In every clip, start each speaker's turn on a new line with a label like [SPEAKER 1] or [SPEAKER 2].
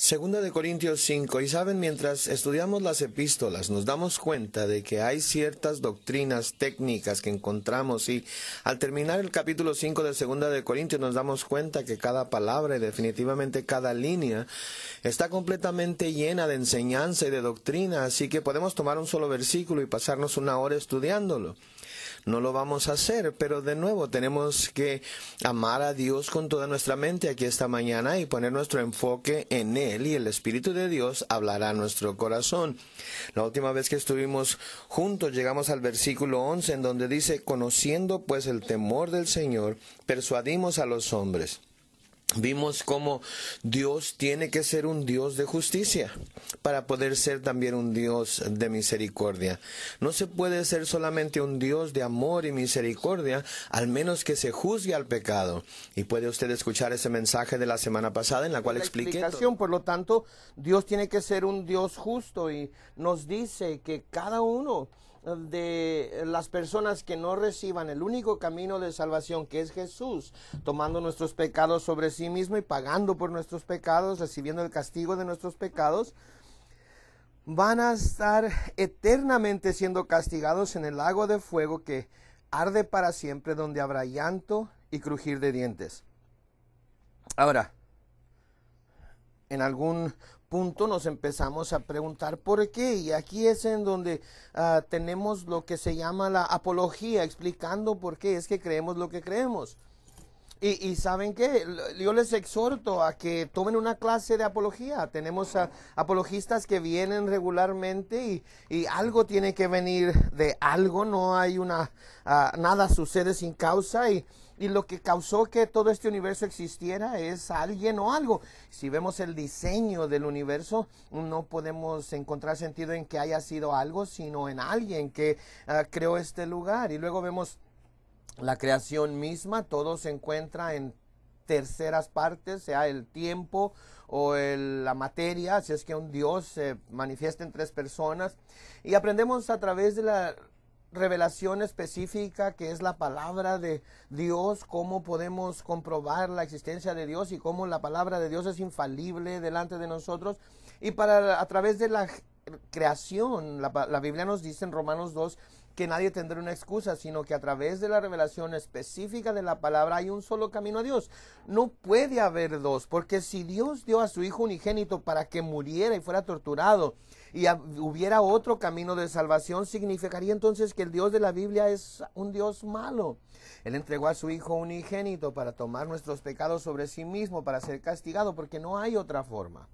[SPEAKER 1] Segunda de Corintios 5, y saben, mientras estudiamos las epístolas nos damos cuenta de que hay ciertas doctrinas técnicas que encontramos, y al terminar el capítulo 5 de Segunda de Corintios nos damos cuenta que cada palabra y definitivamente cada línea está completamente llena de enseñanza y de doctrina, así que podemos tomar un solo versículo y pasarnos una hora estudiándolo. No lo vamos a hacer, pero de nuevo tenemos que amar a Dios con toda nuestra mente aquí esta mañana y poner nuestro enfoque en Él, y el Espíritu de Dios hablará a nuestro corazón. La última vez que estuvimos juntos llegamos al versículo 11, en donde dice: conociendo pues el temor del Señor, persuadimos a los hombres. Vimos cómo Dios tiene que ser un Dios de justicia para poder ser también un Dios de misericordia. No se puede ser solamente un Dios de amor y misericordia, al menos que se juzgue al pecado. Y puede usted escuchar ese mensaje de la semana pasada en la cual expliqué todo.
[SPEAKER 2] Por lo tanto, Dios tiene que ser un Dios justo, y nos dice que cada uno de las personas que no reciban el único camino de salvación, que es Jesús, tomando nuestros pecados sobre sí mismo y pagando por nuestros pecados, recibiendo el castigo de nuestros pecados, van a estar eternamente siendo castigados en el lago de fuego que arde para siempre, donde habrá llanto y crujir de dientes. Ahora, en algún punto nos empezamos a preguntar por qué, y aquí es en donde tenemos lo que se llama la apología, explicando por qué es que creemos lo que creemos. Y ¿saben qué? Yo les exhorto a que tomen una clase de apología. Tenemos apologistas que vienen regularmente, y algo tiene que venir de algo. No hay nada sucede sin causa, y lo que causó que todo este universo existiera es alguien o algo. Si vemos el diseño del universo, no podemos encontrar sentido en que haya sido algo, sino en alguien que creó este lugar. Y luego vemos la creación misma. Todo se encuentra en terceras partes, sea el tiempo o la materia, así es que un Dios se manifiesta en tres personas, y aprendemos a través de la revelación específica que es la palabra de Dios, cómo podemos comprobar la existencia de Dios y cómo la palabra de Dios es infalible delante de nosotros. Y a través de la creación, la Biblia nos dice en Romanos 2 que nadie tendrá una excusa, sino que a través de la revelación específica de la palabra hay un solo camino a Dios. No puede haber dos, porque si Dios dio a su Hijo unigénito para que muriera y fuera torturado, y hubiera otro camino de salvación, significaría entonces que el Dios de la Biblia es un Dios malo. Él entregó a su Hijo unigénito para tomar nuestros pecados sobre sí mismo, para ser castigado, porque no hay otra forma.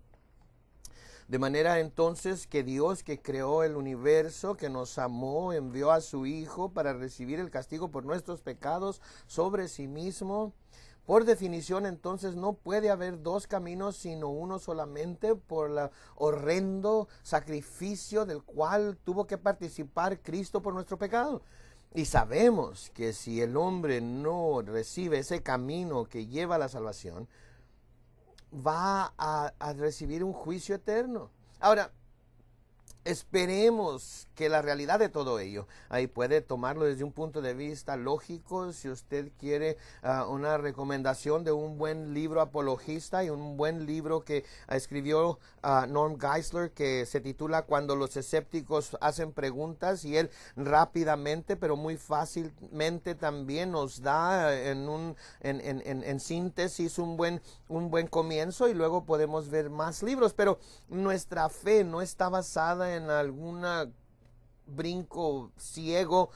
[SPEAKER 2] De manera entonces que Dios, que creó el universo, que nos amó, envió a su Hijo para recibir el castigo por nuestros pecados sobre sí mismo. Por definición, entonces, no puede haber dos caminos, sino uno solamente, por el horrendo sacrificio del cual tuvo que participar Cristo por nuestro pecado. Y sabemos que si el hombre no recibe ese camino que lleva a la salvación, va a recibir un juicio eterno. Ahora, esperemos que la realidad de todo ello, ahí puede tomarlo desde un punto de vista lógico. Si usted quiere una recomendación de un buen libro apologista, y un buen libro que escribió Norm Geisler, que se titula Cuando los escépticos hacen preguntas, y él rápidamente pero muy fácilmente también nos da en síntesis un buen comienzo, y luego podemos ver más libros. Pero nuestra fe no está basada en alguna brinco ciego,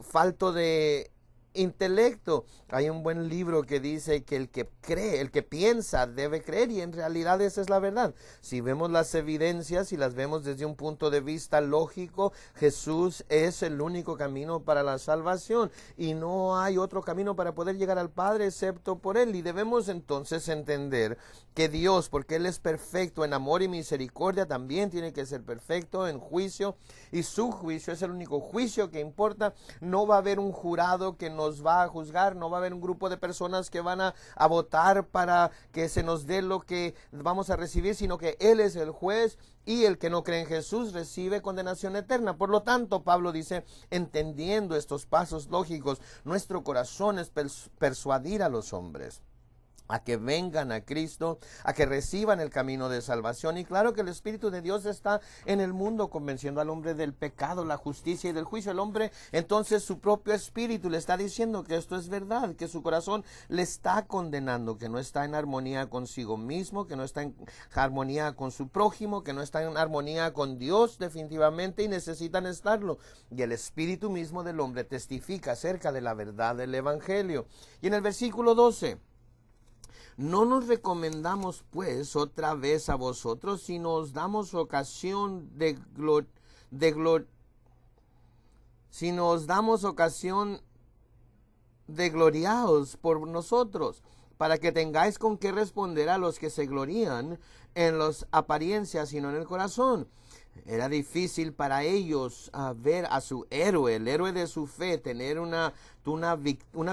[SPEAKER 2] falto de intelecto. Hay un buen libro que dice que el que cree, el que piensa, debe creer, y en realidad esa es la verdad. Si vemos las evidencias y las vemos desde un punto de vista lógico, Jesús es el único camino para la salvación, y no hay otro camino para poder llegar al Padre excepto por Él. Y debemos entonces entender que Dios, porque Él es perfecto en amor y misericordia, también tiene que ser perfecto en juicio, y su juicio es el único juicio que importa. No va a haber un jurado que nos va a juzgar, no va a haber un grupo de personas que van a votar para que se nos dé lo que vamos a recibir, sino que Él es el juez, y el que no cree en Jesús recibe condenación eterna. Por lo tanto, Pablo dice, entendiendo estos pasos lógicos, nuestro corazón es persuadir a los hombres. a que vengan a Cristo, a que reciban el camino de salvación. Y claro que el Espíritu de Dios está en el mundo convenciendo al hombre del pecado, la justicia y del juicio. El hombre, entonces, su propio espíritu le está diciendo que esto es verdad, que su corazón le está condenando, que no está en armonía consigo mismo, que no está en armonía con su prójimo, que no está en armonía con Dios definitivamente, y necesitan estarlo. Y el Espíritu mismo del hombre testifica acerca de la verdad del Evangelio. Y en el versículo 12, no nos recomendamos pues otra vez a vosotros, sino os damos ocasión sino os damos ocasión de gloriaos por nosotros, para que tengáis con qué responder a los que se glorían en las apariencias, sino en el corazón. Era difícil para ellos ver a su héroe, el héroe de su fe, tener una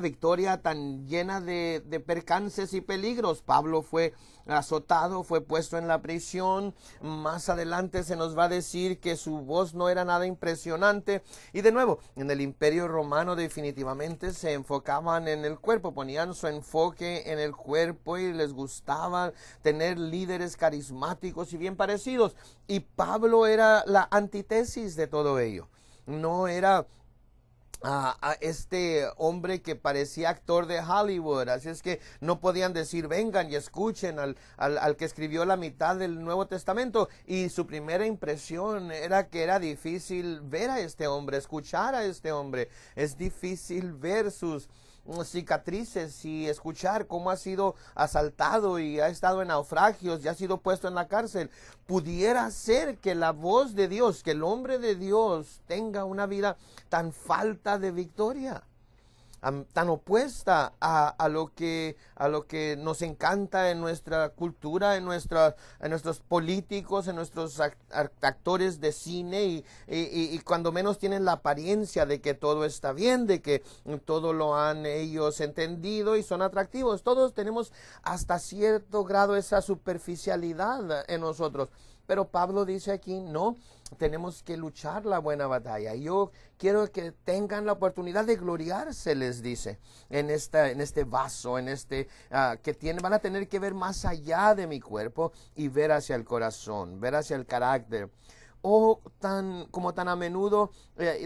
[SPEAKER 2] victoria tan llena de percances y peligros. Pablo fue azotado, fue puesto en la prisión. Más adelante se nos va a decir que su voz no era nada impresionante. Y de nuevo, en el Imperio Romano definitivamente se enfocaban en el cuerpo, ponían su enfoque en el cuerpo y les gustaba tener líderes carismáticos y bien parecidos. Y Pablo era la antítesis de todo ello. No era a este hombre que parecía actor de Hollywood, así es que no podían decir vengan y escuchen al que escribió la mitad del Nuevo Testamento, y su primera impresión era que era difícil ver a este hombre, escuchar a este hombre. Es difícil ver sus cicatrices y escuchar cómo ha sido asaltado y ha estado en naufragios y ha sido puesto en la cárcel. Pudiera ser que la voz de Dios, que el hombre de Dios tenga una vida tan falta de victoria, tan opuesta a lo que nos encanta en nuestra cultura, en nuestros políticos, en nuestros actores de cine, y cuando menos tienen la apariencia de que todo está bien, de que todo lo han ellos entendido y son atractivos. Todos tenemos hasta cierto grado esa superficialidad en nosotros. Pero Pablo dice aquí, no, tenemos que luchar la buena batalla. Yo quiero que tengan la oportunidad de gloriarse, les dice, en este vaso, van a tener que ver más allá de mi cuerpo y ver hacia el corazón, ver hacia el carácter. Como tan a menudo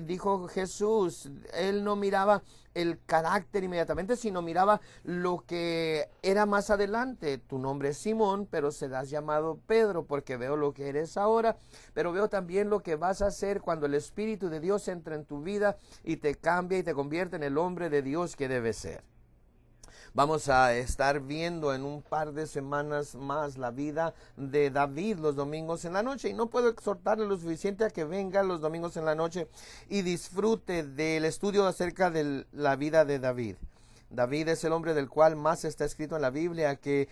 [SPEAKER 2] dijo Jesús, él no miraba el carácter inmediatamente, sino miraba lo que era más adelante. Tu nombre es Simón, pero serás llamado Pedro, porque veo lo que eres ahora, pero veo también lo que vas a hacer cuando el Espíritu de Dios entra en tu vida y te cambia y te convierte en el hombre de Dios que debes ser. Vamos a estar viendo en un par de semanas más la vida de David los domingos en la noche, y no puedo exhortarle lo suficiente a que venga los domingos en la noche y disfrute del estudio acerca de la vida de David. David es el hombre del cual más está escrito en la Biblia, que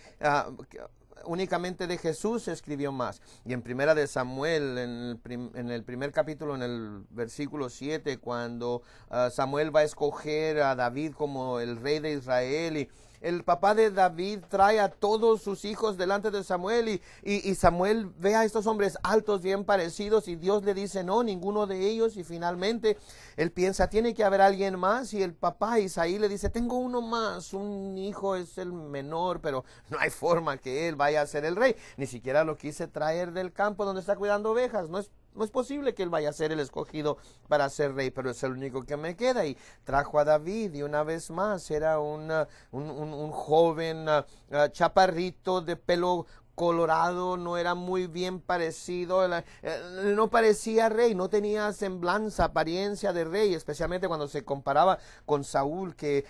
[SPEAKER 2] únicamente de Jesús se escribió más. Y en Primera de Samuel, en el primer capítulo, en el versículo 7, cuando Samuel va a escoger a David como el rey de Israel, y el papá de David trae a todos sus hijos delante de Samuel, y Samuel ve a estos hombres altos, bien parecidos, y Dios le dice no, ninguno de ellos, y finalmente él piensa, tiene que haber alguien más, y el papá Isaí le dice, tengo uno más, un hijo es el menor, pero no hay forma que él vaya a ser el rey, ni siquiera lo quise traer del campo donde está cuidando ovejas, no es posible que él vaya a ser el escogido para ser rey, pero es el único que me queda. Y trajo a David, y una vez más era un joven chaparrito de pelo colorado, no era muy bien parecido, no parecía rey, no tenía semblanza, apariencia de rey, especialmente cuando se comparaba con Saúl, que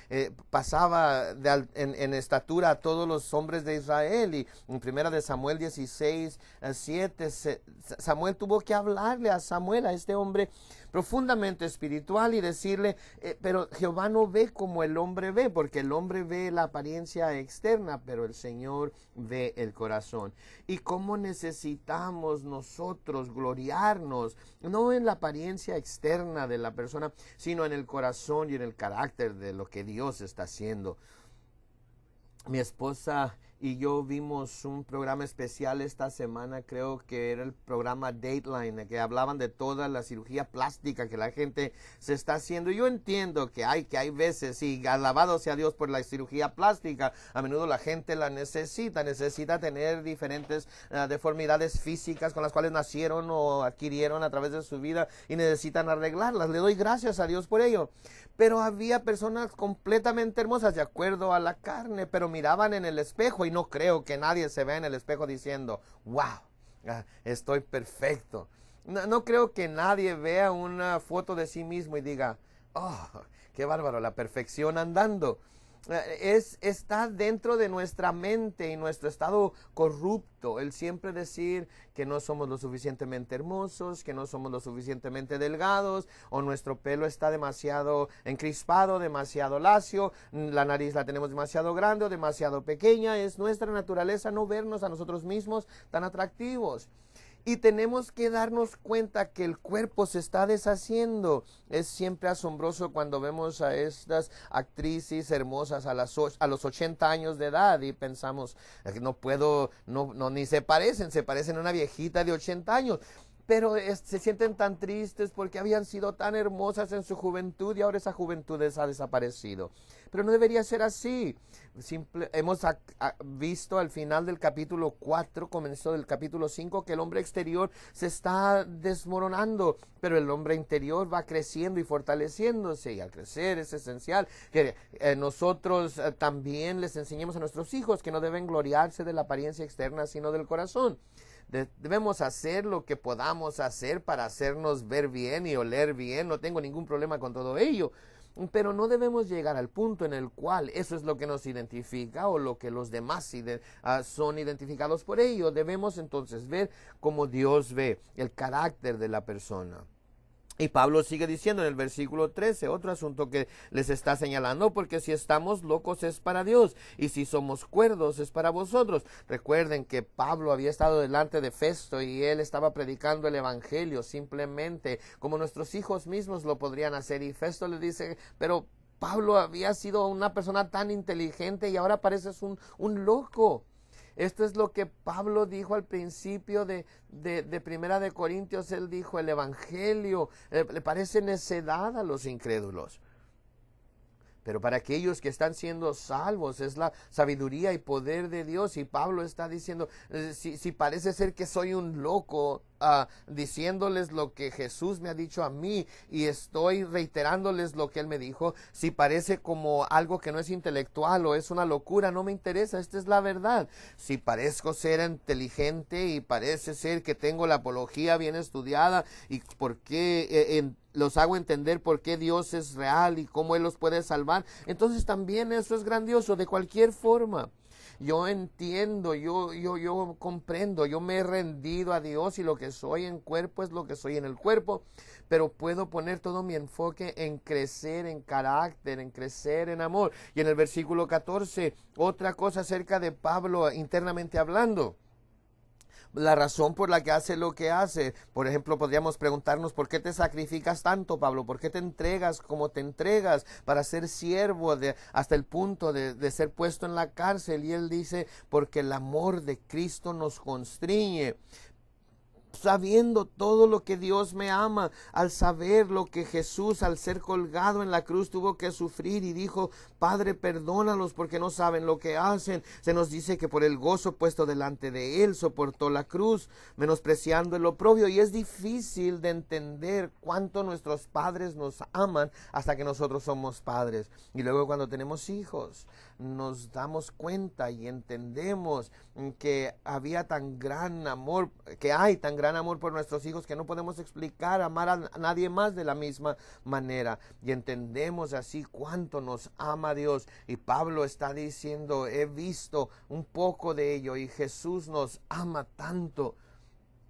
[SPEAKER 2] pasaba en estatura a todos los hombres de Israel. Y en Primera de Samuel 16:7, Samuel tuvo que hablarle a Samuel, a este hombre profundamente espiritual, y decirle, pero Jehová no ve como el hombre ve, porque el hombre ve la apariencia externa, pero el Señor ve el corazón. Y cómo necesitamos nosotros gloriarnos, no en la apariencia externa de la persona, sino en el corazón y en el carácter de lo que Dios está haciendo. Mi esposa y yo vimos un programa especial esta semana, creo que era el programa Dateline, que hablaban de toda la cirugía plástica que la gente se está haciendo. Yo entiendo que hay veces, y alabado sea Dios por la cirugía plástica, a menudo la gente la necesita tener diferentes deformidades físicas con las cuales nacieron o adquirieron a través de su vida y necesitan arreglarlas. Le doy gracias a Dios por ello. Pero había personas completamente hermosas de acuerdo a la carne, pero miraban en el espejo, y no creo que nadie se vea en el espejo diciendo, wow, estoy perfecto. No creo que nadie vea una foto de sí mismo y diga, oh, qué bárbaro, la perfección andando. Está dentro de nuestra mente y nuestro estado corrupto el siempre decir que no somos lo suficientemente hermosos, que no somos lo suficientemente delgados, o nuestro pelo está demasiado encrispado, demasiado lacio, la nariz la tenemos demasiado grande o demasiado pequeña. Es nuestra naturaleza no vernos a nosotros mismos tan atractivos. Y tenemos que darnos cuenta que el cuerpo se está deshaciendo. Es siempre asombroso cuando vemos a estas actrices hermosas a los 80 años de edad y pensamos, no puedo, ni se parecen a una viejita de 80 años. Pero se sienten tan tristes porque habían sido tan hermosas en su juventud y ahora esa juventud les ha desaparecido. Pero no debería ser así. Hemos visto al final del capítulo 4, comenzó del capítulo 5, que el hombre exterior se está desmoronando, pero el hombre interior va creciendo y fortaleciéndose, y al crecer es esencial que nosotros también les enseñemos a nuestros hijos que no deben gloriarse de la apariencia externa, sino del corazón. Debemos hacer lo que podamos hacer para hacernos ver bien y oler bien. No tengo ningún problema con todo ello. Pero no debemos llegar al punto en el cual eso es lo que nos identifica o lo que los demás son identificados por ello. Debemos entonces ver como Dios ve el carácter de la persona. Y Pablo sigue diciendo en el versículo 13, otro asunto que les está señalando, porque si estamos locos es para Dios, y si somos cuerdos es para vosotros. Recuerden que Pablo había estado delante de Festo y él estaba predicando el evangelio simplemente como nuestros hijos mismos lo podrían hacer. Y Festo le dice, pero Pablo había sido una persona tan inteligente y ahora pareces un loco. Esto es lo que Pablo dijo al principio de Primera de Corintios. Él dijo, el evangelio le parece necedad a los incrédulos, pero para aquellos que están siendo salvos es la sabiduría y poder de Dios. Y Pablo está diciendo, si parece ser que soy un loco, diciéndoles lo que Jesús me ha dicho a mí y estoy reiterándoles lo que Él me dijo, si parece como algo que no es intelectual o es una locura, no me interesa, esta es la verdad. Si parezco ser inteligente y parece ser que tengo la apología bien estudiada y por qué los hago entender por qué Dios es real y cómo Él los puede salvar, entonces también eso es grandioso. De cualquier forma, yo entiendo, yo comprendo, yo me he rendido a Dios y lo que soy en cuerpo es lo que soy en el cuerpo, pero puedo poner todo mi enfoque en crecer en carácter, en crecer en amor. Y en el versículo 14, otra cosa acerca de Pablo internamente hablando. La razón por la que hace lo que hace. Por ejemplo, podríamos preguntarnos, ¿por qué te sacrificas tanto, Pablo? ¿Por qué te entregas como te entregas para ser siervo hasta el punto de ser puesto en la cárcel? Y él dice, porque el amor de Cristo nos constriñe. Sabiendo todo lo que Dios me ama, al saber lo que Jesús al ser colgado en la cruz tuvo que sufrir y dijo, Padre, perdónalos porque no saben lo que hacen. Se nos dice que por el gozo puesto delante de Él soportó la cruz, menospreciando el oprobio. Y es difícil de entender cuánto nuestros padres nos aman hasta que nosotros somos padres. Y luego cuando tenemos hijos, nos damos cuenta y entendemos que había tan gran amor, que hay tan gran amor por nuestros hijos que no podemos explicar, amar a nadie más de la misma manera. Y entendemos así cuánto nos ama Dios. Y Pablo está diciendo, he visto un poco de ello y Jesús nos ama tanto.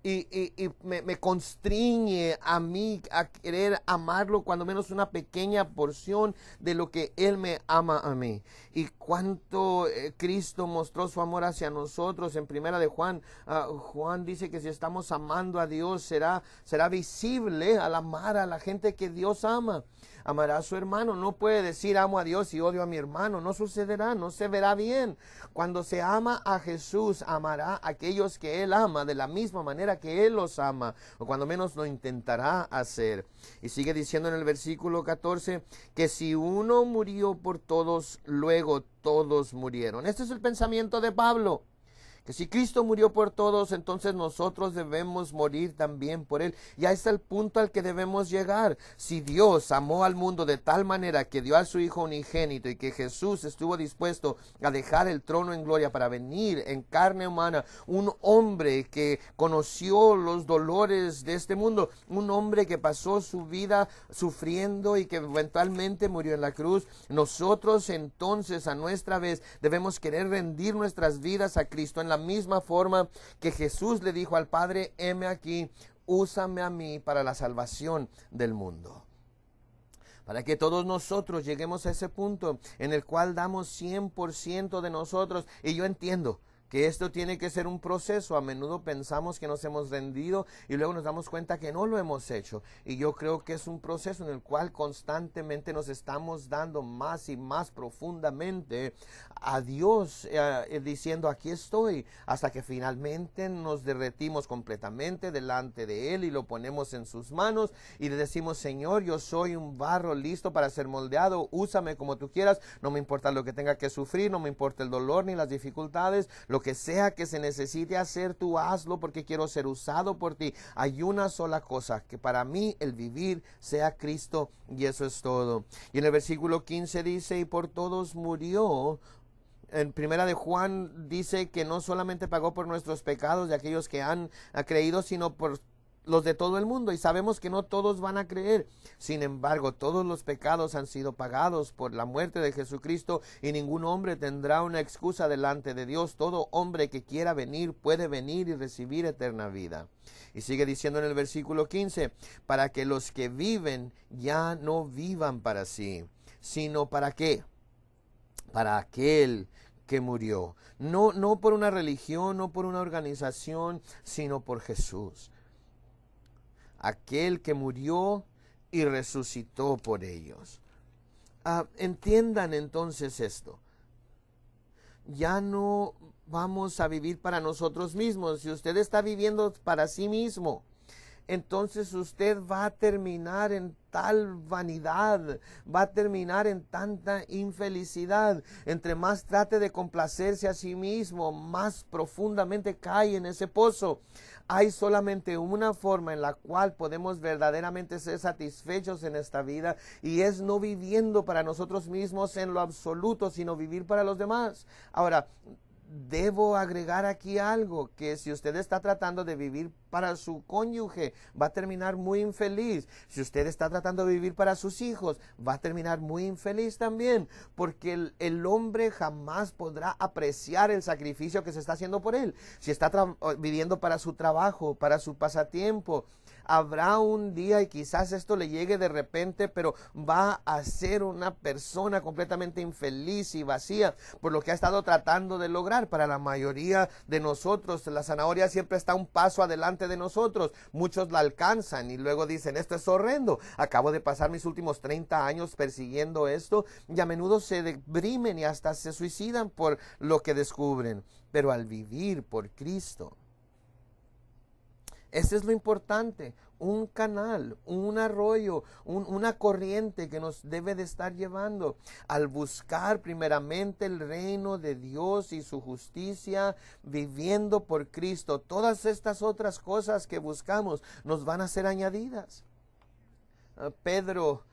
[SPEAKER 2] y me constriñe a mí a querer amarlo, cuando menos una pequeña porción de lo que Él me ama a mí. Y cuánto Cristo mostró su amor hacia nosotros. En primera de Juan, Juan dice que si estamos amando a Dios, será visible al amar a la gente que Dios ama. Amará a su hermano. No puede decir amo a Dios y odio a mi hermano. No sucederá, no se verá bien. Cuando se ama a Jesús, amará a aquellos que Él ama de la misma manera que Él los ama, o cuando menos lo intentará hacer. Y sigue diciendo en el versículo 14 que si uno murió por todos, luego todos murieron. Este es el pensamiento de Pablo. Que si Cristo murió por todos, entonces nosotros debemos morir también por Él. Ya está el punto al que debemos llegar. Si Dios amó al mundo de tal manera que dio a su Hijo unigénito, y que Jesús estuvo dispuesto a dejar el trono en gloria para venir en carne humana, un hombre que conoció los dolores de este mundo, un hombre que pasó su vida sufriendo y que eventualmente murió en la cruz, nosotros entonces a nuestra vez debemos querer rendir nuestras vidas a Cristo en la misma forma que Jesús le dijo al Padre: heme aquí, úsame a mí para la salvación del mundo. Para que todos nosotros lleguemos a ese punto en el cual damos 100% de nosotros. Y yo entiendo que esto tiene que ser un proceso. A menudo pensamos que nos hemos rendido y luego nos damos cuenta que no lo hemos hecho. Y yo creo que es un proceso en el cual constantemente nos estamos dando más y más profundamente a Dios, diciendo aquí estoy, hasta que finalmente nos derretimos completamente delante de Él y lo ponemos en sus manos y le decimos: Señor, yo soy un barro listo para ser moldeado, úsame como tú quieras, no me importa lo que tenga que sufrir, no me importa el dolor ni las dificultades, lo que sea que se necesite hacer, tú hazlo, porque quiero ser usado por ti. Hay una sola cosa, que para mí el vivir sea Cristo, y eso es todo. Y en el versículo 15 dice: y por todos murió. En primera de Juan dice que no solamente pagó por nuestros pecados de aquellos que han creído, sino por los de todo el mundo, y sabemos que no todos van a creer. Sin embargo, todos los pecados han sido pagados por la muerte de Jesucristo, y ningún hombre tendrá una excusa delante de Dios. Todo hombre que quiera venir puede venir y recibir eterna vida. Y sigue diciendo en el versículo 15: para que los que viven ya no vivan para sí, sino ¿para qué? Para aquel que murió. No por una religión, no por una organización, sino por Jesús. Aquel que murió y resucitó por ellos. Entiendan entonces esto. Ya no vamos a vivir para nosotros mismos. Si usted está viviendo para sí mismo, entonces usted va a terminar en tal vanidad, va a terminar en tanta infelicidad. Entre más trate de complacerse a sí mismo, más profundamente cae en ese pozo. Hay solamente una forma en la cual podemos verdaderamente ser satisfechos en esta vida, y es no viviendo para nosotros mismos en lo absoluto, sino vivir para los demás. Ahora, debo agregar aquí algo, que si usted está tratando de vivir para su cónyuge, va a terminar muy infeliz. Si usted está tratando de vivir para sus hijos, va a terminar muy infeliz también, porque el hombre jamás podrá apreciar el sacrificio que se está haciendo por él. Si está viviendo para su trabajo, para su pasatiempo, habrá un día, y quizás esto le llegue de repente, pero va a ser una persona completamente infeliz y vacía por lo que ha estado tratando de lograr. Para la mayoría de nosotros, la zanahoria siempre está un paso adelante de nosotros. Muchos la alcanzan y luego dicen: esto es horrendo, acabo de pasar mis últimos 30 años persiguiendo esto, y a menudo se deprimen y hasta se suicidan por lo que descubren. Pero al vivir por Cristo, ese es lo importante, un canal, un arroyo, una corriente que nos debe de estar llevando al buscar primeramente el reino de Dios y su justicia, viviendo por Cristo. Todas estas otras cosas que buscamos nos van a ser añadidas. Pedro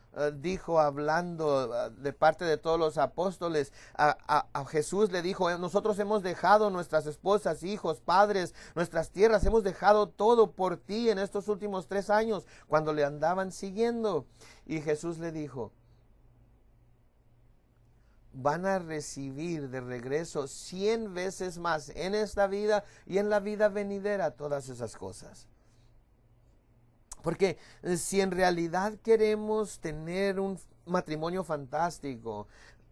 [SPEAKER 2] dijo, hablando de parte de todos los apóstoles, a Jesús le dijo: nosotros hemos dejado nuestras esposas, hijos, padres, nuestras tierras, hemos dejado todo por ti en estos últimos 3 años, cuando le andaban siguiendo. Y Jesús le dijo: van a recibir de regreso 100 veces más en esta vida y en la vida venidera todas esas cosas. Porque si en realidad queremos tener un matrimonio fantástico,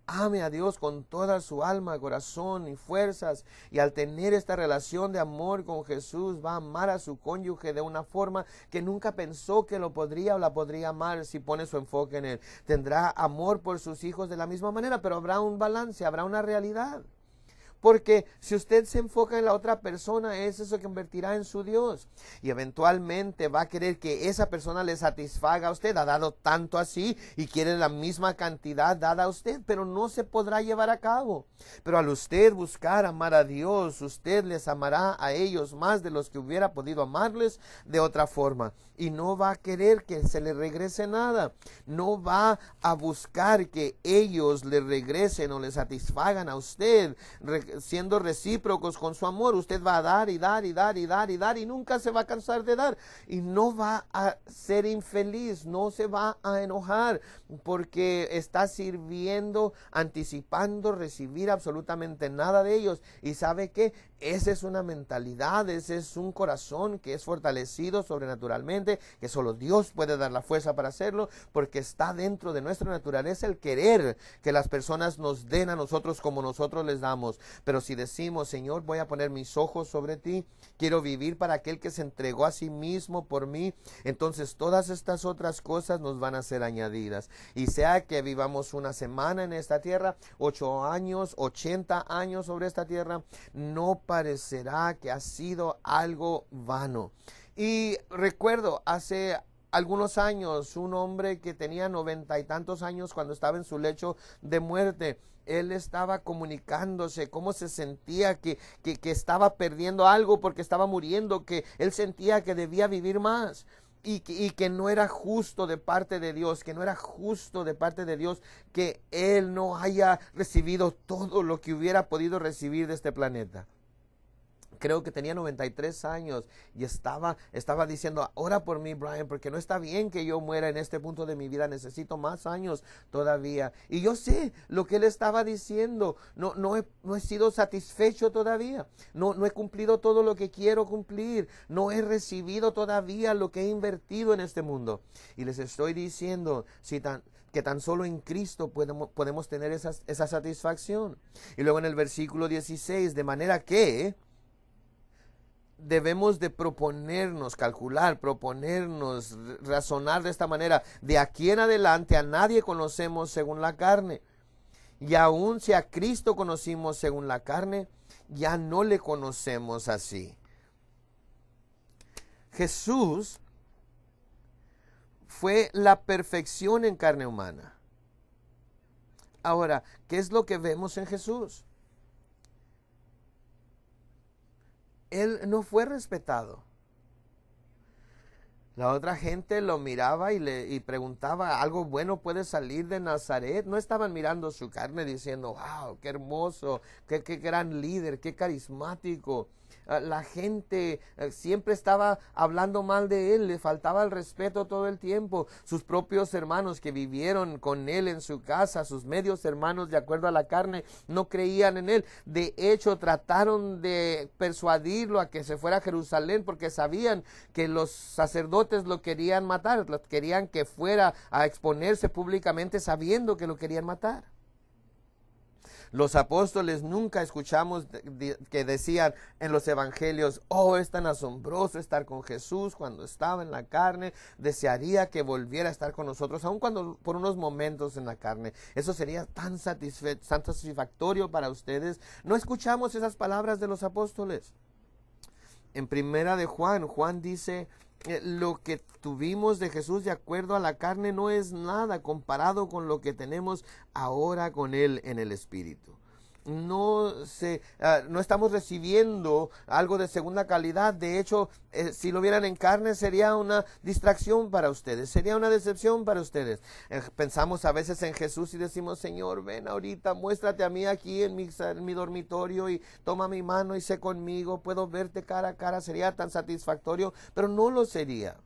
[SPEAKER 2] ame a Dios con toda su alma, corazón y fuerzas, y al tener esta relación de amor con Jesús va a amar a su cónyuge de una forma que nunca pensó que lo podría o la podría amar si pone su enfoque en él. Tendrá amor por sus hijos de la misma manera, pero habrá un balance, habrá una realidad. Porque si usted se enfoca en la otra persona, es eso que convertirá en su Dios. Y eventualmente va a querer que esa persona le satisfaga a usted. Ha dado tanto así y quiere la misma cantidad dada a usted, pero no se podrá llevar a cabo. Pero al usted buscar amar a Dios, usted les amará a ellos más de los que hubiera podido amarles de otra forma. Y no va a querer que se le regrese nada. No va a buscar que ellos le regresen o le satisfagan a usted, siendo recíprocos con su amor. Usted va a dar y dar y dar y dar y dar y nunca se va a cansar de dar. Y no va a ser infeliz, no se va a enojar porque está sirviendo, anticipando recibir absolutamente nada de ellos. Y ¿sabe qué? Esa es una mentalidad, ese es un corazón que es fortalecido sobrenaturalmente, que solo Dios puede dar la fuerza para hacerlo, porque está dentro de nuestra naturaleza el querer que las personas nos den a nosotros como nosotros les damos. Pero si decimos, Señor, voy a poner mis ojos sobre ti, quiero vivir para aquel que se entregó a sí mismo por mí, entonces todas estas otras cosas nos van a ser añadidas. Y sea que vivamos una semana en esta tierra, 8 años, 80 años sobre esta tierra, no parecerá que ha sido algo vano. Y recuerdo hace algunos años un hombre que tenía 90 y tantos años cuando estaba en su lecho de muerte. Él estaba comunicándose cómo se sentía que estaba perdiendo algo porque estaba muriendo, que él sentía que debía vivir más. Y que no era justo de parte de Dios, que no era justo de parte de Dios que él no haya recibido todo lo que hubiera podido recibir de este planeta. Creo que tenía 93 años y estaba diciendo, ora por mí, Brian, porque no está bien que yo muera en este punto de mi vida, necesito más años todavía. Y yo sé lo que él estaba diciendo, no he sido satisfecho todavía, no he cumplido todo lo que quiero cumplir, no he recibido todavía lo que he invertido en este mundo. Y les estoy diciendo, que tan solo en Cristo podemos tener esa satisfacción. Y luego en el versículo 16, de manera que debemos de proponernos, calcular, razonar de esta manera. De aquí en adelante a nadie conocemos según la carne. Y aun si a Cristo conocimos según la carne, ya no le conocemos así. Jesús fue la perfección en carne humana. Ahora, ¿qué es lo que vemos en Jesús? Él no fue respetado. La otra gente lo miraba y preguntaba, ¿algo bueno puede salir de Nazaret? No estaban mirando su carne diciendo, wow, qué hermoso, qué gran líder, qué carismático. La gente siempre estaba hablando mal de él, le faltaba el respeto todo el tiempo. Sus propios hermanos que vivieron con él en su casa, sus medios hermanos de acuerdo a la carne, no creían en él. De hecho, trataron de persuadirlo a que se fuera a Jerusalén porque sabían que los sacerdotes lo querían matar, querían que fuera a exponerse públicamente sabiendo que lo querían matar. Los apóstoles nunca escuchamos que decían en los evangelios, oh, es tan asombroso estar con Jesús cuando estaba en la carne, desearía que volviera a estar con nosotros, aun cuando por unos momentos en la carne. Eso sería tan satisfactorio para ustedes. No escuchamos esas palabras de los apóstoles. En primera de Juan dice, lo que tuvimos de Jesús de acuerdo a la carne no es nada comparado con lo que tenemos ahora con Él en el Espíritu. No estamos recibiendo algo de segunda calidad. De hecho, si lo vieran en carne sería una distracción para ustedes, sería una decepción para ustedes. Pensamos a veces en Jesús y decimos, Señor, ven ahorita, muéstrate a mí aquí en mi dormitorio y toma mi mano y sé conmigo, puedo verte cara a cara, sería tan satisfactorio, pero no lo sería.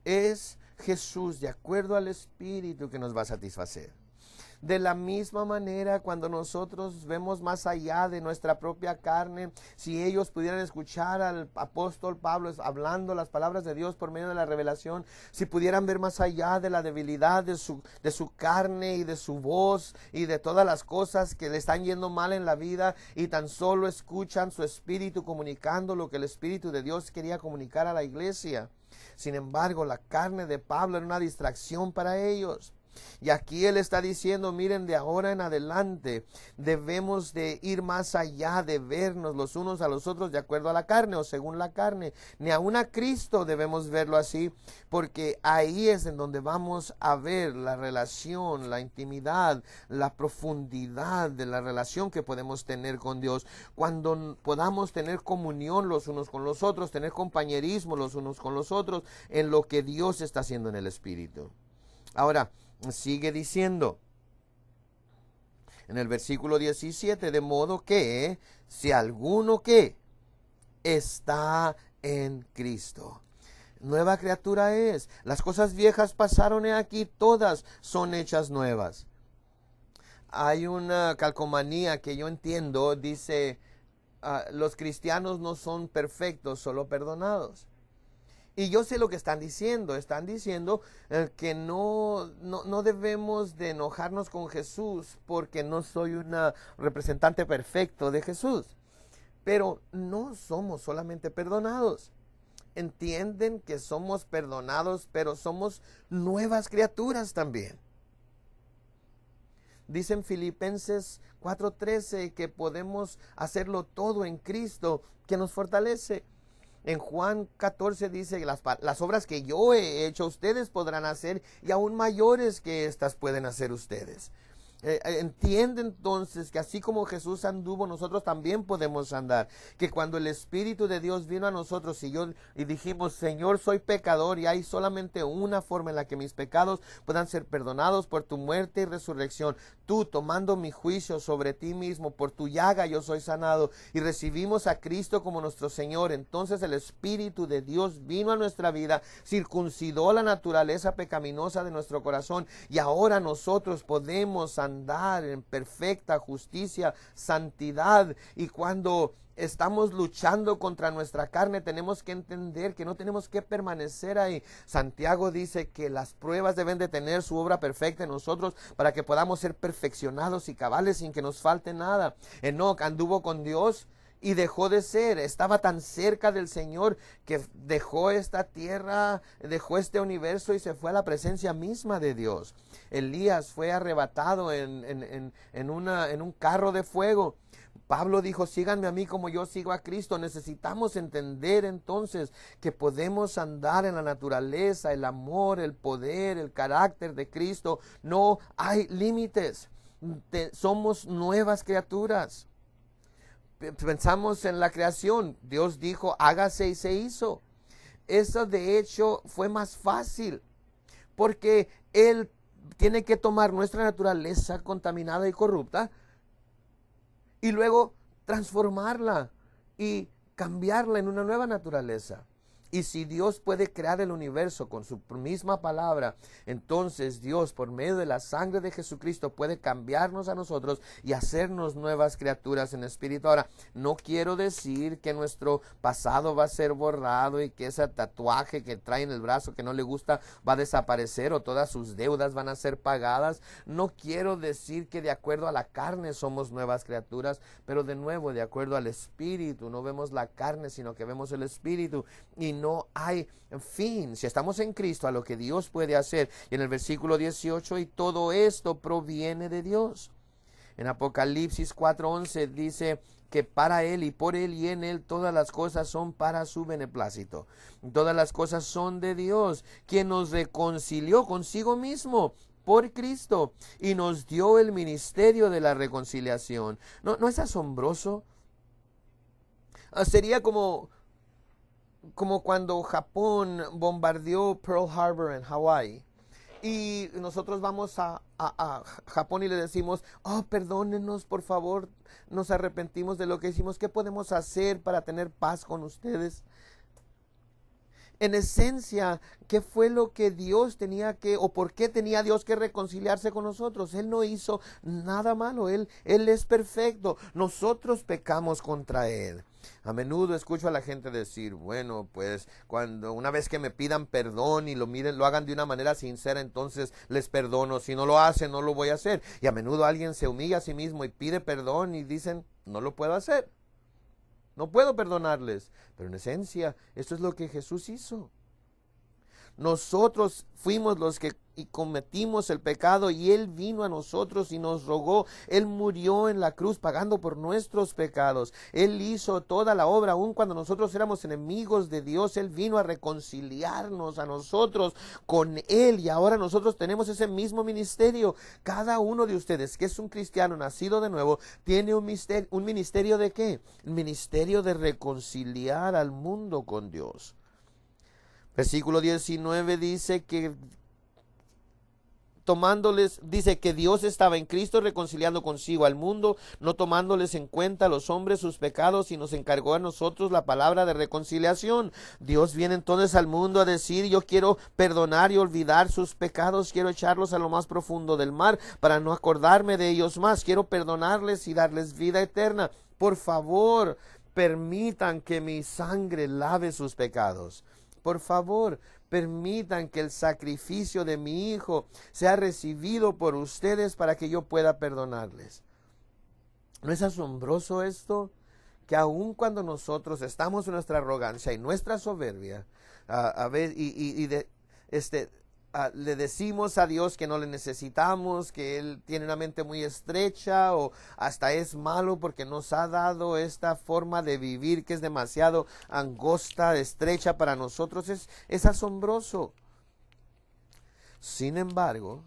[SPEAKER 2] Es Jesús de acuerdo al Espíritu que nos va a satisfacer. De la misma manera, cuando nosotros vemos más allá de nuestra propia carne, si ellos pudieran escuchar al apóstol Pablo hablando las palabras de Dios por medio de la revelación, si pudieran ver más allá de la debilidad de su carne y de su voz y de todas las cosas que le están yendo mal en la vida, y tan solo escuchan su espíritu comunicando lo que el Espíritu de Dios quería comunicar a la iglesia. Sin embargo, la carne de Pablo era una distracción para ellos. Y aquí él está diciendo, miren, de ahora en adelante debemos de ir más allá de vernos los unos a los otros de acuerdo a la carne o según la carne. Ni aun a Cristo debemos verlo así, porque ahí es en donde vamos a ver la relación, la intimidad, la profundidad de la relación que podemos tener con Dios. Cuando podamos tener comunión los unos con los otros, tener compañerismo los unos con los otros en lo que Dios está haciendo en el Espíritu. Ahora, sigue diciendo en el versículo 17, de modo que si alguno que está en Cristo, nueva criatura es. Las cosas viejas pasaron, aquí todas son hechas nuevas. Hay una calcomanía que yo entiendo, dice, los cristianos no son perfectos, solo perdonados. Y yo sé lo que están diciendo que no debemos de enojarnos con Jesús porque no soy una representante perfecto de Jesús. Pero no somos solamente perdonados. Entienden que somos perdonados, pero somos nuevas criaturas también. Dice en Filipenses 4:13 que podemos hacerlo todo en Cristo que nos fortalece. En Juan 14 dice que las obras que yo he hecho ustedes podrán hacer, y aún mayores que estas pueden hacer ustedes. Entiende entonces que así como Jesús anduvo, nosotros también podemos andar. Que cuando el Espíritu de Dios vino a nosotros y dijimos, Señor, soy pecador, y hay solamente una forma en la que mis pecados puedan ser perdonados por tu muerte y resurrección. Tú, tomando mi juicio sobre ti mismo, por tu llaga yo soy sanado, y recibimos a Cristo como nuestro Señor. Entonces el Espíritu de Dios vino a nuestra vida, circuncidó la naturaleza pecaminosa de nuestro corazón, y ahora nosotros podemos andar en perfecta justicia, santidad. Y cuando estamos luchando contra nuestra carne, tenemos que entender que no tenemos que permanecer ahí. Santiago dice que las pruebas deben de tener su obra perfecta en nosotros para que podamos ser perfeccionados y cabales sin que nos falte nada. Enoc anduvo con Dios y dejó de ser, estaba tan cerca del Señor que dejó esta tierra, dejó este universo y se fue a la presencia misma de Dios. Elías fue arrebatado en un carro de fuego. Pablo dijo, síganme a mí como yo sigo a Cristo. Necesitamos entender entonces que podemos andar en la naturaleza, el amor, el poder, el carácter de Cristo. No hay límites. Somos nuevas criaturas. Pensamos en la creación. Dios dijo, hágase y se hizo. Eso de hecho fue más fácil, porque Él tiene que tomar nuestra naturaleza contaminada y corrupta y luego transformarla y cambiarla en una nueva naturaleza. Y si Dios puede crear el universo con su misma palabra, entonces Dios, por medio de la sangre de Jesucristo, puede cambiarnos a nosotros y hacernos nuevas criaturas en espíritu. Ahora, no quiero decir que nuestro pasado va a ser borrado y que ese tatuaje que trae en el brazo que no le gusta va a desaparecer, o todas sus deudas van a ser pagadas. No quiero decir que de acuerdo a la carne somos nuevas criaturas, pero de nuevo, de acuerdo al Espíritu. No vemos la carne, sino que vemos el Espíritu. Y no hay fin, si estamos en Cristo, a lo que Dios puede hacer. Y en el versículo 18, y todo esto proviene de Dios. En Apocalipsis 4:11 dice que para Él y por Él y en Él todas las cosas son para su beneplácito. Todas las cosas son de Dios, quien nos reconcilió consigo mismo por Cristo y nos dio el ministerio de la reconciliación. ¿No es asombroso? Sería como cuando Japón bombardeó Pearl Harbor en Hawái, y nosotros vamos a Japón y le decimos, oh, perdónenos, por favor, nos arrepentimos de lo que hicimos, ¿qué podemos hacer para tener paz con ustedes? En esencia, ¿qué fue lo que Dios tenía que, o por qué tenía Dios que reconciliarse con nosotros? Él no hizo nada malo, Él es perfecto. Nosotros pecamos contra Él. A menudo escucho a la gente decir, bueno, pues cuando una vez que me pidan perdón y lo miren, lo hagan de una manera sincera, entonces les perdono. Si no lo hacen, no lo voy a hacer. Y a menudo alguien se humilla a sí mismo y pide perdón y dicen, no lo puedo hacer. No puedo perdonarles. Pero en esencia, esto es lo que Jesús hizo. Nosotros fuimos los que cometimos el pecado y Él vino a nosotros y nos rogó. Él murió en la cruz pagando por nuestros pecados. Él hizo toda la obra, aun cuando nosotros éramos enemigos de Dios. Él vino a reconciliarnos a nosotros con Él y ahora nosotros tenemos ese mismo ministerio. Cada uno de ustedes que es un cristiano nacido de nuevo tiene un ministerio ¿de qué? Un ministerio de reconciliar al mundo con Dios. Versículo 19 dice que dice que Dios estaba en Cristo reconciliando consigo al mundo, no tomándoles en cuenta a los hombres sus pecados, y nos encargó a nosotros la palabra de reconciliación. Dios viene entonces al mundo a decir, yo quiero perdonar y olvidar sus pecados, quiero echarlos a lo más profundo del mar para no acordarme de ellos más, quiero perdonarles y darles vida eterna. Por favor, permitan que mi sangre lave sus pecados. Por favor, permitan que el sacrificio de mi Hijo sea recibido por ustedes para que yo pueda perdonarles. ¿No es asombroso esto? Que aun cuando nosotros estamos en nuestra arrogancia y nuestra soberbia, le decimos a Dios que no le necesitamos, que Él tiene una mente muy estrecha o hasta es malo porque nos ha dado esta forma de vivir que es demasiado angosta, estrecha para nosotros. Es asombroso. Sin embargo,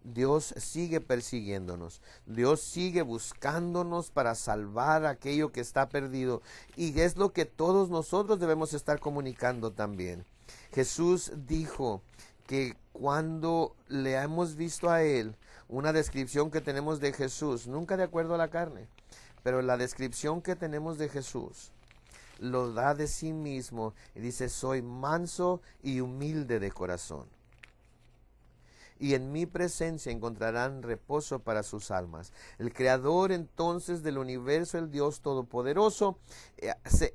[SPEAKER 2] Dios sigue persiguiéndonos. Dios sigue buscándonos para salvar aquello que está perdido. Y es lo que todos nosotros debemos estar comunicando también. Jesús dijo que cuando le hemos visto a Él, una descripción que tenemos de Jesús, nunca de acuerdo a la carne, pero la descripción que tenemos de Jesús, lo da de sí mismo y dice, soy manso y humilde de corazón. Y en mi presencia encontrarán reposo para sus almas. El creador entonces del universo, el Dios todopoderoso,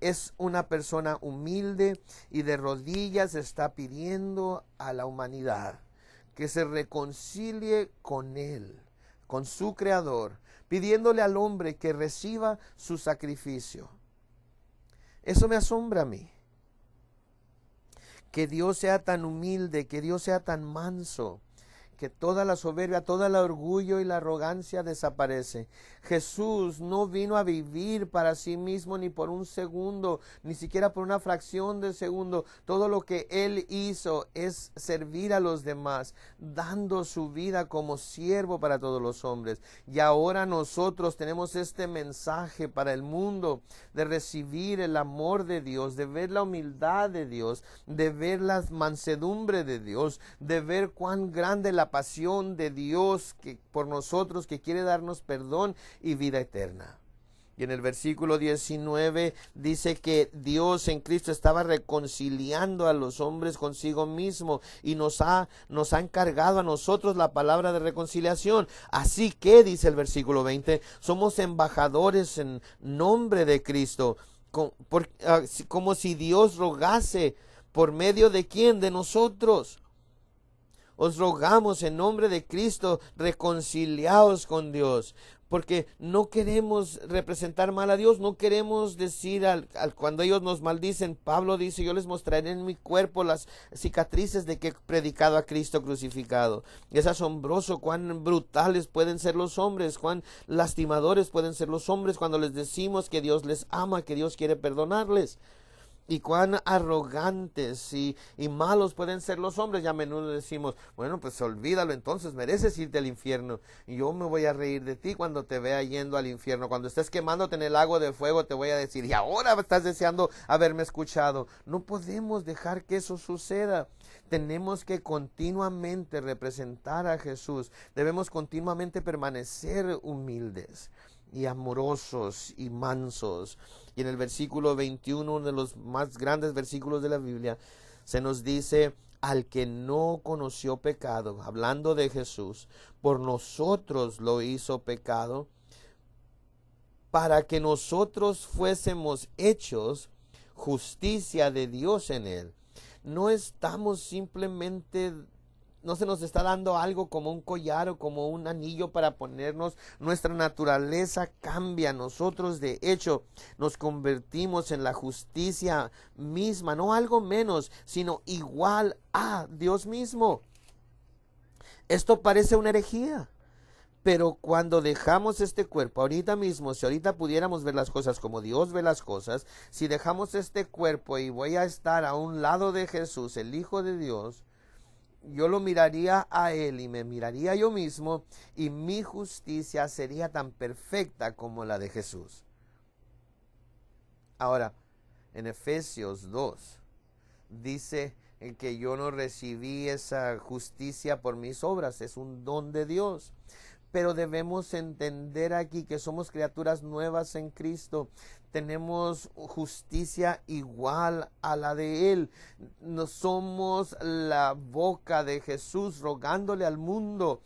[SPEAKER 2] es una persona humilde y de rodillas está pidiendo a la humanidad que se reconcilie con Él, con su creador, pidiéndole al hombre que reciba su sacrificio. Eso me asombra a mí. Que Dios sea tan humilde, que Dios sea tan manso, que toda la soberbia, todo el orgullo y la arrogancia desaparece. Jesús no vino a vivir para sí mismo ni por un segundo, ni siquiera por una fracción de segundo. Todo lo que Él hizo es servir a los demás, dando su vida como siervo para todos los hombres. Y ahora nosotros tenemos este mensaje para el mundo de recibir el amor de Dios, de ver la humildad de Dios, de ver la mansedumbre de Dios, de ver cuán grande la pasión de Dios por nosotros, que quiere darnos perdón y vida eterna. Y en el versículo 19 dice que Dios en Cristo estaba reconciliando a los hombres consigo mismo y nos ha encargado a nosotros la palabra de reconciliación. Así que, dice el versículo 20, somos embajadores en nombre de Cristo, como si Dios rogase por medio de ¿quién? De nosotros. Os rogamos en nombre de Cristo, reconciliaos con Dios, porque no queremos representar mal a Dios, no queremos decir cuando ellos nos maldicen. Pablo dice, yo les mostraré en mi cuerpo las cicatrices de que he predicado a Cristo crucificado. Y es asombroso cuán brutales pueden ser los hombres, cuán lastimadores pueden ser los hombres cuando les decimos que Dios les ama, que Dios quiere perdonarles. Y cuán arrogantes y malos pueden ser los hombres. Y a menudo decimos, bueno, pues olvídalo, entonces mereces irte al infierno. Y yo me voy a reír de ti cuando te vea yendo al infierno. Cuando estés quemándote en el lago de fuego, te voy a decir, y ahora estás deseando haberme escuchado. No podemos dejar que eso suceda. Tenemos que continuamente representar a Jesús. Debemos continuamente permanecer humildes. y amorosos y mansos. Y en el versículo 21, uno de los más grandes versículos de la Biblia, se nos dice: al que no conoció pecado, hablando de Jesús, por nosotros lo hizo pecado, para que nosotros fuésemos hechos justicia de Dios en él. No estamos simplemente, no se nos está dando algo como un collar o como un anillo para ponernos. Nuestra naturaleza cambia. Nosotros de hecho nos convertimos en la justicia misma, no algo menos, sino igual a Dios mismo. Esto parece una herejía. Pero cuando dejamos este cuerpo, ahorita mismo, si ahorita pudiéramos ver las cosas como Dios ve las cosas, si dejamos este cuerpo y voy a estar a un lado de Jesús, el Hijo de Dios, yo lo miraría a Él y me miraría yo mismo, y mi justicia sería tan perfecta como la de Jesús. Ahora, en Efesios 2, dice que yo no recibí esa justicia por mis obras, es un don de Dios. Pero debemos entender aquí que somos criaturas nuevas en Cristo. Tenemos justicia igual a la de Él. No somos la boca de Jesús rogándole al mundo.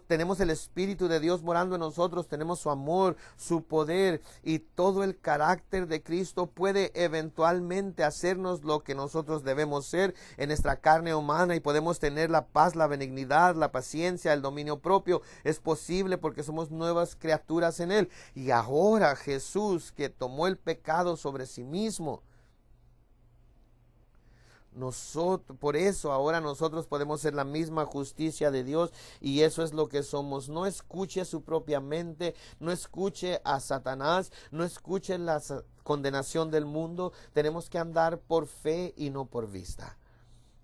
[SPEAKER 2] Tenemos el Espíritu de Dios morando en nosotros. Tenemos su amor, su poder, y todo el carácter de Cristo puede eventualmente hacernos lo que nosotros debemos ser en nuestra carne humana, y podemos tener la paz, la benignidad, la paciencia, el dominio propio. Es posible porque somos nuevas criaturas en Él. Y ahora Jesús, que tomó el pecado sobre sí mismo, por eso ahora nosotros podemos ser la misma justicia de Dios, y eso es lo que somos. No escuche su propia mente, no escuche a Satanás, no escuche la condenación del mundo. Tenemos que andar por fe y no por vista.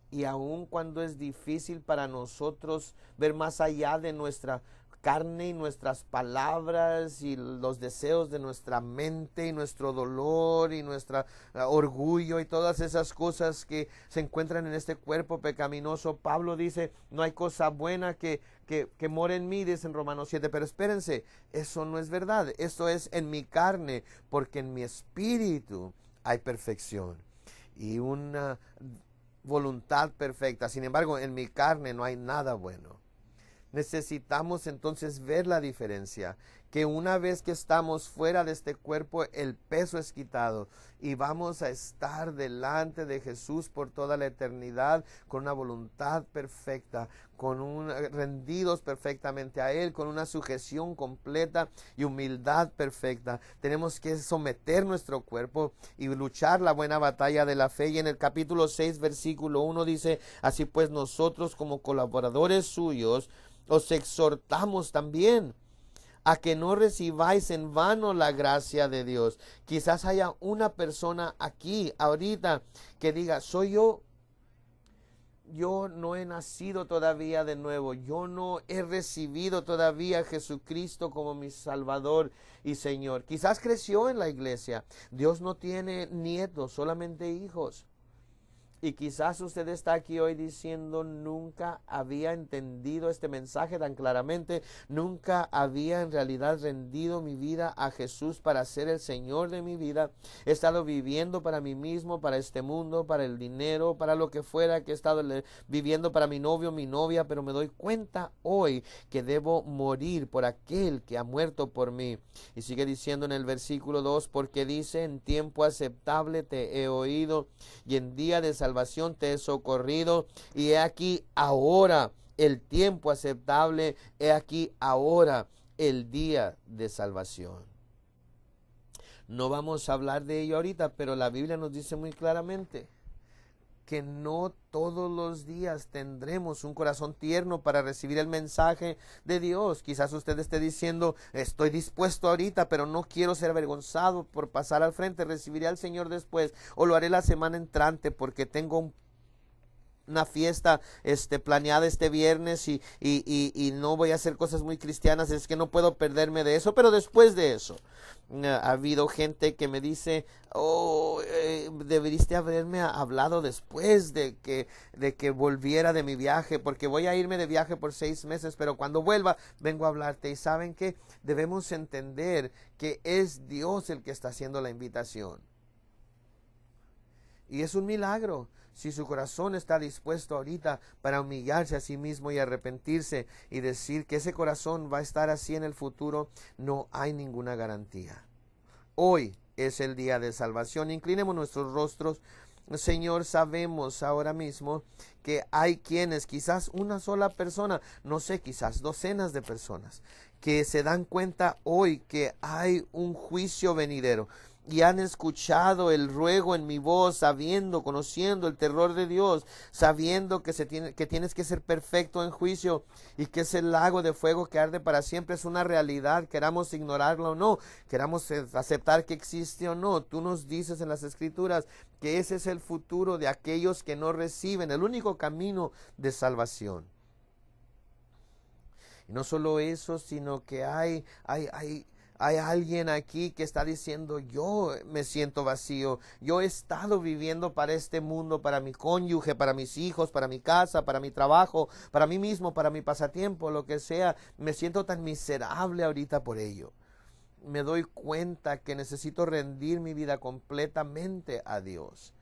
[SPEAKER 2] Y aun cuando es difícil para nosotros ver más allá de nuestra carne y nuestras palabras y los deseos de nuestra mente y nuestro dolor y nuestro orgullo y todas esas cosas que se encuentran en este cuerpo pecaminoso, Pablo dice: no hay cosa buena que more en mí, dice en Romanos 7. Pero espérense, eso no es verdad. Eso es en mi carne, porque en mi espíritu hay perfección y una voluntad perfecta. Sin embargo, en mi carne no hay nada bueno. Necesitamos entonces ver la diferencia, que una vez que estamos fuera de este cuerpo, el peso es quitado y vamos a estar delante de Jesús por toda la eternidad, con una voluntad perfecta, rendidos perfectamente a Él, con una sujeción completa y humildad perfecta. Tenemos que someter nuestro cuerpo y luchar la buena batalla de la fe. Y en el capítulo 6, versículo 1 dice: así pues, nosotros como colaboradores suyos os exhortamos también a que no recibáis en vano la gracia de Dios. Quizás haya una persona aquí ahorita que diga: soy yo no he nacido todavía de nuevo, yo no he recibido todavía a Jesucristo como mi Salvador y Señor. Quizás creció en la iglesia. Dios no tiene nietos, solamente hijos. Y quizás usted está aquí hoy diciendo: nunca había entendido este mensaje tan claramente, nunca había en realidad rendido mi vida a Jesús para ser el Señor de mi vida. He estado viviendo para mí mismo, para este mundo, para el dinero, para lo que fuera, que he estado viviendo para mi novio, mi novia, pero me doy cuenta hoy que debo morir por aquel que ha muerto por mí. Y sigue diciendo en el versículo 2, porque dice: en tiempo aceptable te he oído, y en día de salvación te he socorrido, y he aquí ahora el tiempo aceptable, he aquí ahora el día de salvación. No vamos a hablar de ello ahorita, pero la Biblia nos dice muy claramente que no todos los días tendremos un corazón tierno para recibir el mensaje de Dios. Quizás usted esté diciendo: estoy dispuesto ahorita, pero no quiero ser avergonzado por pasar al frente, recibiré al Señor después, o lo haré la semana entrante porque tengo una fiesta planeada este viernes y no voy a hacer cosas muy cristianas, es que no puedo perderme de eso. Pero después de eso, ha habido gente que me dice, oh, deberiste haberme hablado después de que volviera de mi viaje, porque voy a irme de viaje por 6 meses, pero cuando vuelva vengo a hablarte. Y saben que debemos entender que es Dios el que está haciendo la invitación. Y es un milagro si su corazón está dispuesto ahorita para humillarse a sí mismo y arrepentirse y decir que ese corazón va a estar así en el futuro. No hay ninguna garantía. Hoy es el día de salvación. Inclinemos nuestros rostros. Señor, sabemos ahora mismo que hay quienes, quizás una sola persona, no sé, quizás docenas de personas, que se dan cuenta hoy que hay un juicio venidero y han escuchado el ruego en mi voz, sabiendo, conociendo el terror de Dios, sabiendo que tienes que ser perfecto en juicio y que ese lago de fuego que arde para siempre es una realidad, queramos ignorarlo o no, queramos aceptar que existe o no. Tú nos dices en las Escrituras que ese es el futuro de aquellos que no reciben el único camino de salvación. Y no solo eso, sino que hay alguien aquí que está diciendo, yo me siento vacío, yo he estado viviendo para este mundo, para mi cónyuge, para mis hijos, para mi casa, para mi trabajo, para mí mismo, para mi pasatiempo, lo que sea. Me siento tan miserable ahorita por ello. Me doy cuenta que necesito rendir mi vida completamente a Dios.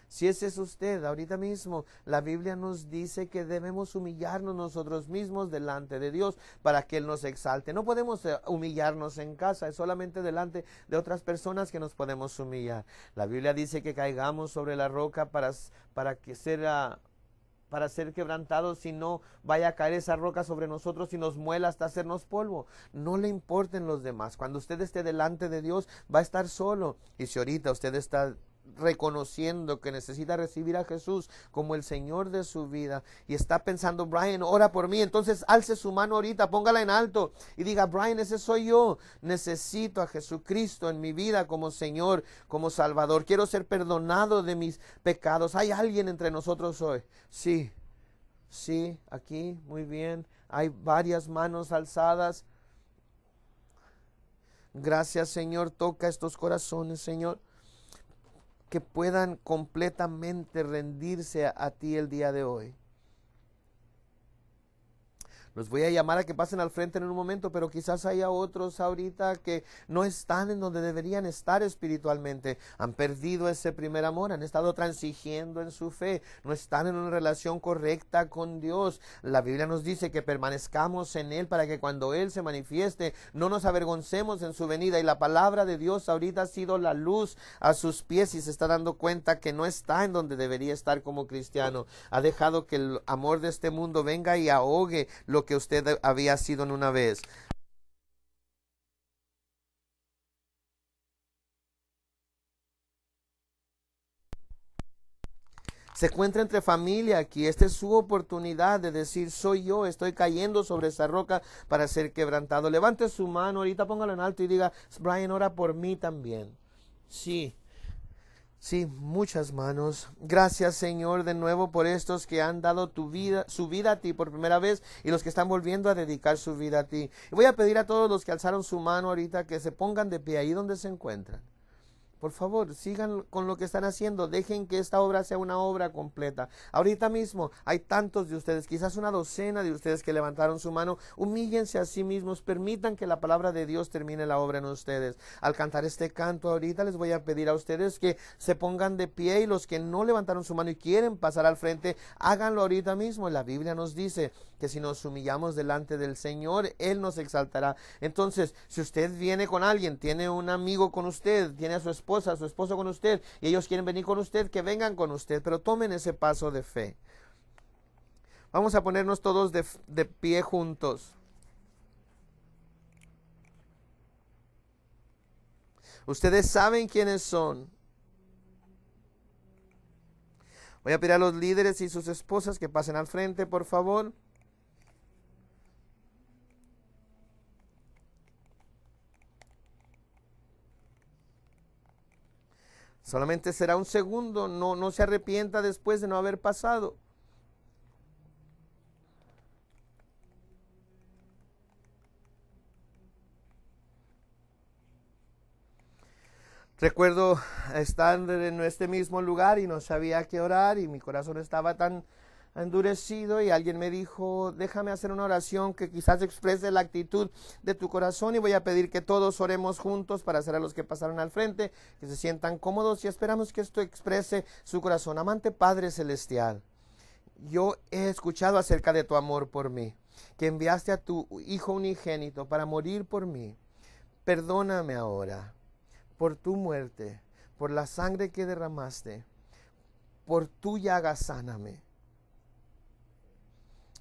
[SPEAKER 2] Si ese es usted, ahorita mismo, la Biblia nos dice que debemos humillarnos nosotros mismos delante de Dios para que Él nos exalte. No podemos humillarnos en casa, es solamente delante de otras personas que nos podemos humillar. La Biblia dice que caigamos sobre la roca para ser quebrantados, y no vaya a caer esa roca sobre nosotros y nos muela hasta hacernos polvo. No le importen los demás. Cuando usted esté delante de Dios, va a estar solo. Y si ahorita usted está reconociendo que necesita recibir a Jesús como el Señor de su vida y está pensando, Brian, ora por mí, entonces alce su mano ahorita, póngala en alto y diga, Brian, ese soy yo, necesito a Jesucristo en mi vida como Señor, como Salvador, quiero ser perdonado de mis pecados. ¿Hay alguien entre nosotros hoy? Sí, aquí, muy bien, hay varias manos alzadas. Gracias, Señor, toca estos corazones, Señor, que puedan completamente rendirse a ti el día de hoy. Los voy a llamar a que pasen al frente en un momento, pero quizás haya otros ahorita que no están en donde deberían estar espiritualmente. Han perdido ese primer amor, han estado transigiendo en su fe, no están en una relación correcta con Dios. La Biblia nos dice que permanezcamos en Él para que cuando Él se manifieste no nos avergoncemos en su venida. Y la palabra de Dios ahorita ha sido la luz a sus pies y se está dando cuenta que no está en donde debería estar como cristiano. Ha dejado que el amor de este mundo venga y ahogue lo que usted había sido en una vez. Se encuentra entre familia aquí. Esta es su oportunidad de decir, soy yo, estoy cayendo sobre esa roca para ser quebrantado. Levante su mano, ahorita póngalo en alto y diga, Brian, ora por mí también. Sí, muchas manos. Gracias, Señor, de nuevo por estos que han dado su vida a ti por primera vez y los que están volviendo a dedicar su vida a ti. Y voy a pedir a todos los que alzaron su mano ahorita que se pongan de pie ahí donde se encuentran. Por favor, sigan con lo que están haciendo. Dejen que esta obra sea una obra completa. Ahorita mismo hay tantos de ustedes, quizás una docena de ustedes que levantaron su mano. Humíllense a sí mismos. Permitan que la palabra de Dios termine la obra en ustedes. Al cantar este canto ahorita les voy a pedir a ustedes que se pongan de pie, y los que no levantaron su mano y quieren pasar al frente, háganlo ahorita mismo. La Biblia nos dice que si nos humillamos delante del Señor, Él nos exaltará. Entonces, si usted viene con alguien, tiene un amigo con usted, tiene a su esposa, a su esposo con usted, y ellos quieren venir con usted, que vengan con usted, pero tomen ese paso de fe. Vamos a ponernos todos de pie juntos. Ustedes saben quiénes son. Voy a pedir a los líderes y sus esposas que pasen al frente, por favor. Solamente será un segundo, no se arrepienta después de no haber pasado. Recuerdo estar en este mismo lugar y no sabía qué orar y mi corazón estaba tan endurecido y alguien me dijo, déjame hacer una oración que quizás exprese la actitud de tu corazón y voy a pedir que todos oremos juntos para hacer a los que pasaron al frente, que se sientan cómodos y esperamos que esto exprese su corazón. Amante Padre Celestial, yo he escuchado acerca de tu amor por mí, que enviaste a tu Hijo unigénito para morir por mí. Perdóname ahora por tu muerte, por la sangre que derramaste, por tu llaga sáname.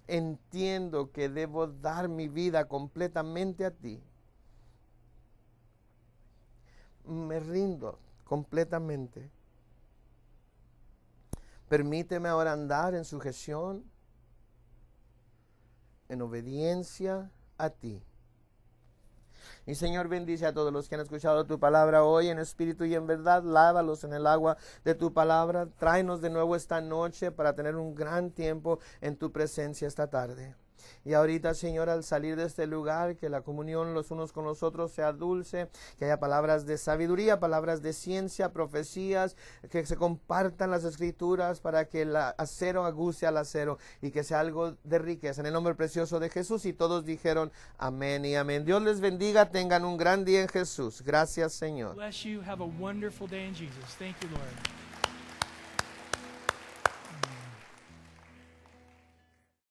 [SPEAKER 2] Entiendo que debo dar mi vida completamente a ti. Me rindo completamente. Permíteme ahora andar en sujeción, en obediencia a ti. Y Señor, bendice a todos los que han escuchado tu palabra hoy en espíritu y en verdad. Lávalos en el agua de tu palabra. Tráenos de nuevo esta noche para tener un gran tiempo en tu presencia esta tarde. Y ahorita, Señor, al salir de este lugar, que la comunión los unos con los otros sea dulce, que haya palabras de sabiduría, palabras de ciencia, profecías, que se compartan las escrituras para que el acero aguce al acero y que sea algo de riqueza. En el nombre precioso de Jesús, y todos dijeron amén y amén. Dios les bendiga, tengan un gran día en Jesús. Gracias, Señor.
[SPEAKER 3] Bless you. Have a wonderful day in Jesus. Thank you, Lord.